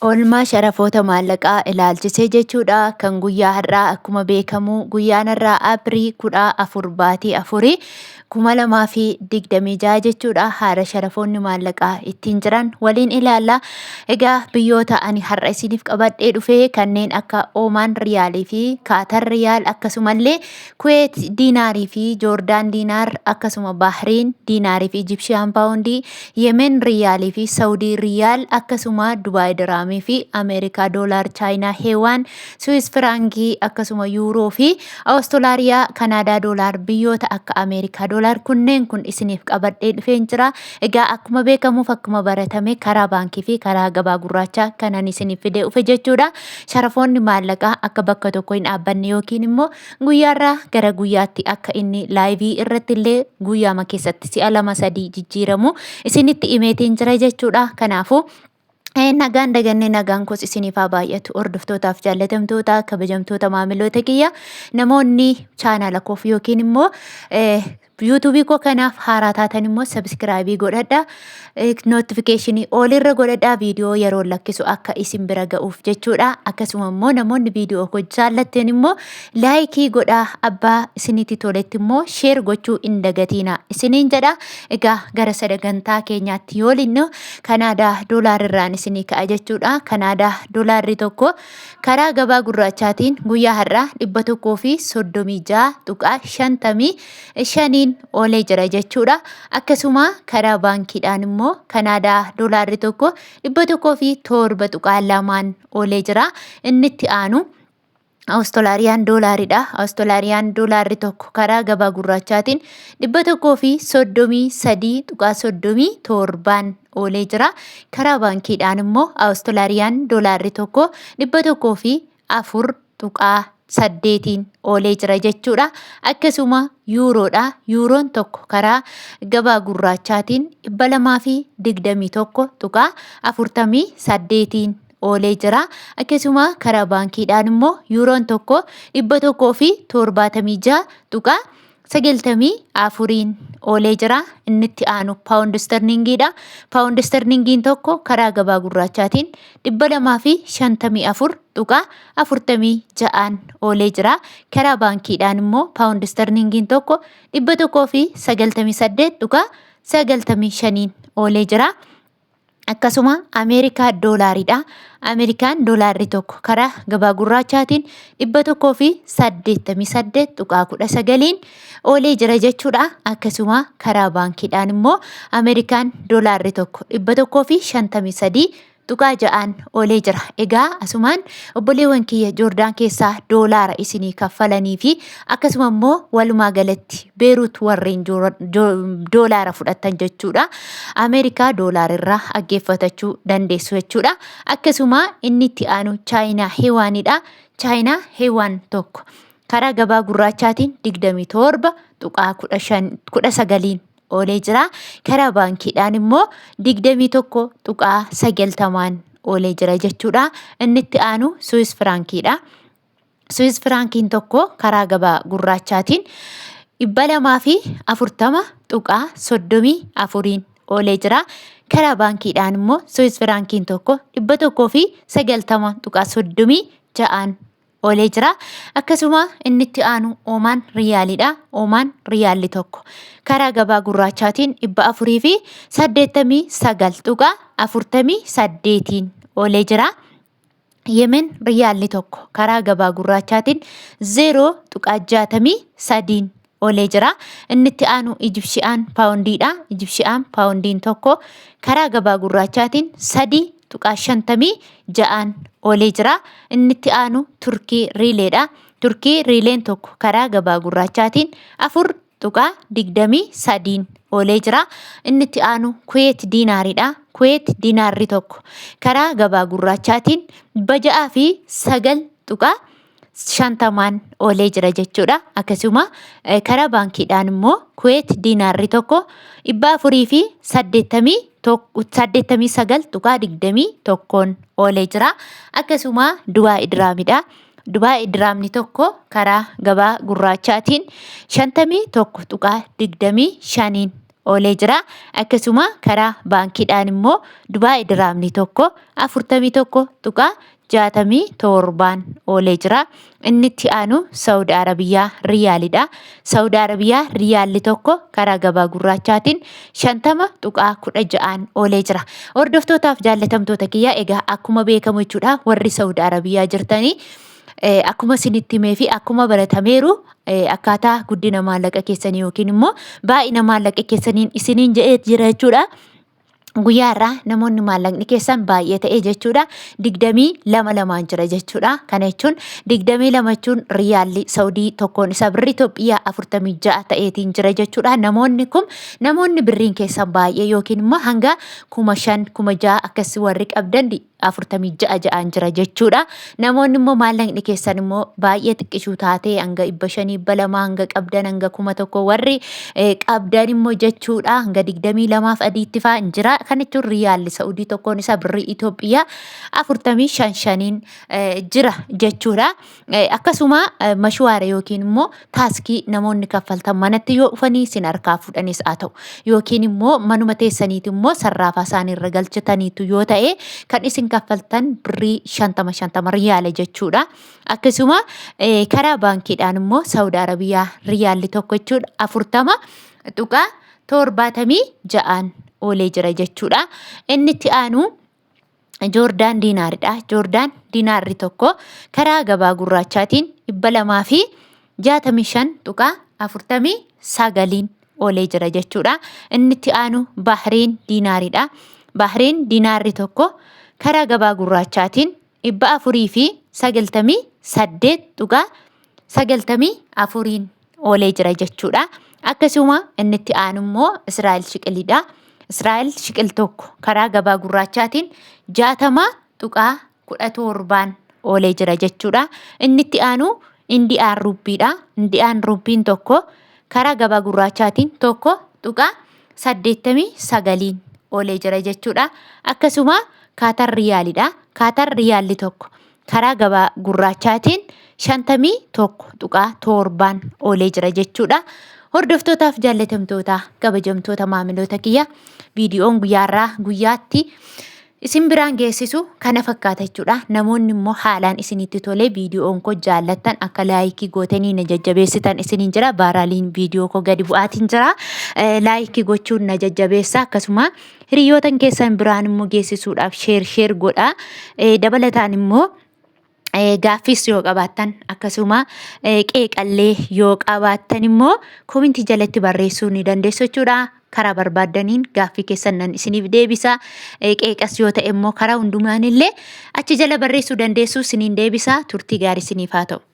Oolmaa sharafoota maallaqaa ilaalchisee jechuudha kan guyyaa har'aa akkuma beekamu guyyaan har'aa Abirii 14 baatii 4 2026 jechuudha. Haala sharafoonni maallaqaa ittiin jiran waliin ilaalla. Egaa biyyoota ani har'a isiniif qabadhee dhufee kanneen akka Oomaan Riyaalii fi Kaatar Riyaal akkasumallee Kuweet Diinaarii fi Joordaan Diinaar akkasuma Bahriin Diinaarii fi Ijipshiyaan Paawundii Yemen Riyaalii fi Saawudii Riyaal akkasuma Dubaay Diraamii fi Ameerikaa Doolaar Chaayinaa Heewaan Swiss Firaangii akkasuma Yuuroo fi Awustiraaliyaa Kanaadaa Doolaar biyyoota akka Ameerikaa Doolaar kunneen kun isiniif qabadhee dhufeen jira. Egaa akkuma beekamuuf akkuma baratame karaa baankii fi karaa gabaa gurraachaa kanan isiniif fidee dhufe jechuudha. Sharafoonni maallaqaa akka bakka tokko hin dhaabbanne yookiin immoo guyyaarraa gara guyyaatti akka inni laayivii irratti illee guyyaama keessatti si'a 2-3 jijjiiramu isinitti himeetiin jira jechuudha. Kanaafuu nagaan dagannee nagaan kos isiniif haa baay'atu. Hordoftootaaf jaallatamtoota kabajamtoota maamiloota kiyya namoonni chaanala koof yookiin immoo yuutuubii koo kanaaf haaraa taatan immoo sabskiraayibii godhadha. Notifikashinii olirra godhadha viidiyoo yeroo lakkisu akka isin bira ga'uuf jechuudha. Akkasuma immoo namoonni viidiyoo koo jaallattan immoo laayikii godhaa abbaa isinitti toletti immoo sheer gochuu hin dagatiina isiniin jedha. Egaa gara sagantaa keenyaatti yoo linnu Kanaadaa Doolaarirraan isinii ka'a jechuudha. Kanaadaa Doolaarri tokko karaa gabaa gurraachaatiin guyyaa har'aa 136.55 oolee jira jechuudha. Akkasuma karaa baankiidhaan immoo Kanaadaa Doolaarri tokko 107.2 oolee jira. Inni itti aanu Awustiraaliyaa Doolaaridha. Awustiraaliyaa Doolaarri tokko karaa gabaa gurraachaatiin 133.37 oolee jira. Karaa baankiidhaan immoo Awustiraaliyaa Doolaarri tokko 104.8 oolee jira jechuudha. Akkasuma yuuroodha. Yuuroon tokko karaa gabaa gurraachaatiin 221.48 oolee jira. Akkasuma karaa baankiidhaan immoo yuuroon tokko 176.94 oolee jira. Inni itti aanu paawundi sterlingiidha. Paawundi sterlingiin tokko karaa gabaa gurraachaatiin 254.46 oolee jira. Karaa baankiidhaan immoo paawundi sterlingiin tokko 198.95 oolee jira. Akkasuma Ameerikaa Doolaaridha. Ameerikaan Doolaarri tokko karaa gabaa gurraachaatiin 188.19 oolee jira jechuudha. Akkasuma karaa baankiidhaan immoo Ameerikaan Doolaarri tokko 153.6 oolee jira. Egaa asumaan obboleewwan kiyya Joordaan keessaa doolaara isinii kaffalanii fi akkasuma immoo walumaa galatti Beeruut warreen doolaara fudhatan jechuudha. Ameerikaa Doolaarirraa dhaggeeffatachuu dandeessu jechuudha. Akkasuma inni itti aanu Chaayinaa Heewaanidha. Chaayinaa Heewaan tokko karaa gabaa gurraachaatiin 27.19 oolee jira. Karaa baankiidhaan immoo 21.90 oolee jira jechuudha. Inni itti aanu Swiss Firaankiidha. Swiss Firaankiin tokko karaa gabaa gurraachaatiin 240.34 oolee jira. Karaa baankiidhaan immoo Swiss Firaankiin tokko 190.36 oolee jira. Akkasuma inni itti aanu Oomaan Riyaalidha. Oomaan Riyaalli tokko karaa gabaa gurraachaatiin 449.48 oolee jira. Yemen Riyaalli tokko karaa gabaa gurraachaatiin 0.63 oolee jira. Inni itti aanu Ijipshiyaan Paawundiidha. Ijipshiyaan Paawundiin tokko karaa gabaa gurraachaatiin 3.56 oolee jira. Inni itti aanu Turkii Riileedha. Turkii Riileen tokko karaa gabaa gurraachaatiin 4.23 oolee jira. Inni itti aanu Kuweet Diinaaridha. Kuweet Diinaarri tokko karaa gabaa gurraachaatiin 6.50 oolee jira jechuudha. Akkasuma karaa baankiidhaan immoo Kuweet Diinaarri tokko 489.21 oolee jira. Akkasuma Dubaay Diraamidha. Dubaay Diraamni tokko karaa gabaa gurraachaatiin 51.25 oolee jira. Akkasuma karaa baankiidhaan immoo Dubaay diraamni tokko 41.67 oolee jira. Inni itti aanu Saudi Arabiyaa riyaalidha. Saudi Arabiyaa riyaalli tokko karaa gabaa gurraachaatiin 50.16 oolee jira. Hordoftootaaf jaallatamtoota kiyyaa egaa akkuma beekamu jechuudha warri Saudi Arabiyaa jirtanii akkuma isinitti himee fi akkuma baratameeru akkaataa guddina maallaqa keessanii yookiin immoo baay'ina maallaqa keessaniin isiniin jedhee jira jechuudha. Guyyaa irraa namoonni maallaqni keessan baay'ee ta'ee jechuudha 22 jira jechuudha. Kana jechuun 22 jechuun riyaalli Saudii tokkoon isa birrii Itoophiyaa 46 ta'eetiin jira jechuudha. Namoonni birriin keessan baay'ee yookiin immoo hanga 5,000 6,000 akkasii warri qabdan 46 jira jechuudha. Namoonni immoo maallaqni keessan immoo baay'ee xiqqishuu taatee hanga 500 200 hanga qabdan hanga 1,000 warri qabdan immoo jechuudha hanga 22 fi adiitti fa'aa jira. Kan jechuun riyaalli Saudii tokkoon isa birrii Itoophiyaa 45 jira jechuudha. Akkasuma mashwaara yookiin immoo taaskii namoonni kaffaltan manatti yoo dhufanii isin harkaa fudhanis haa ta'u yookiin immoo manuma teessaniitu immoo sarraafaa isaaniirra galchataniitu yoo ta'e kan isin kaffaltan birrii 50 riyaala jechuudha. Akkasuma karaa baankiidhaan immoo Saudi Arabiyaa riyaalli tokko jechuudha 40.76 oolee jira jechuudha. Inni itti aanu Joordaan diinaaridha. Joordaan diinaarri tokko karaa gabaa gurraachaatiin 265.49 oolee jira jechuudha. Inni itti aanu Bahriin diinaaridha. Bahriin diinaarri tokko karaa gabaa gurraachaatiin 498.94 oolee jira jechuudha. Akkasuma inni itti aanu immoo Israa'el shiqilidha. Israa'el shiqil tokko karaa gabaa gurraachaatiin 60.17 oolee jira jechuudha. Inni itti aanu Indiyaan ruuppiidha. Indiyaan ruuppiin tokko karaa gabaa gurraachaatiin 1.89 oolee jira jechuudha. Akkasuma Kaatar riyaalidha. Kaatar riyaalli tokko karaa gabaa gurraachaatiin 51.7 oolee jira jechuudha. Hordoftootaaf jaallatamtoota kabajamtoota maamiloota kiyya viidiyoon guyyaarraa guyyaatti isin biraan geessisu kana fakkaata jechuudha. Namoonni immoo haalaan isinitti tolee viidiyoon koo jaallattan akka laayikii gootanii na jajjabeessitan isiniin jira. Baaraaliin viidiyoo koo gadi bu'aatiin jira. Laayikii gochuun na jajjabeessa. Akkasuma hiriyootan keessan biraan immoo geessisuudhaaf sheer godha. Dabalataan immoo gaaffis yoo qabaattan akkasuma qeeqallee yoo qabaattan immoo koomintii jalatti barreessuu ni dandeessu jechuudha. Karaa barbaaddaniin gaaffii keessan nan isiniif deebisa. Qeeqas yoo ta'e immoo karaa hundumaan illee achi jala barreessuu dandeessu isiniin deebisa. Turtii gaarii isiniif haa ta'u.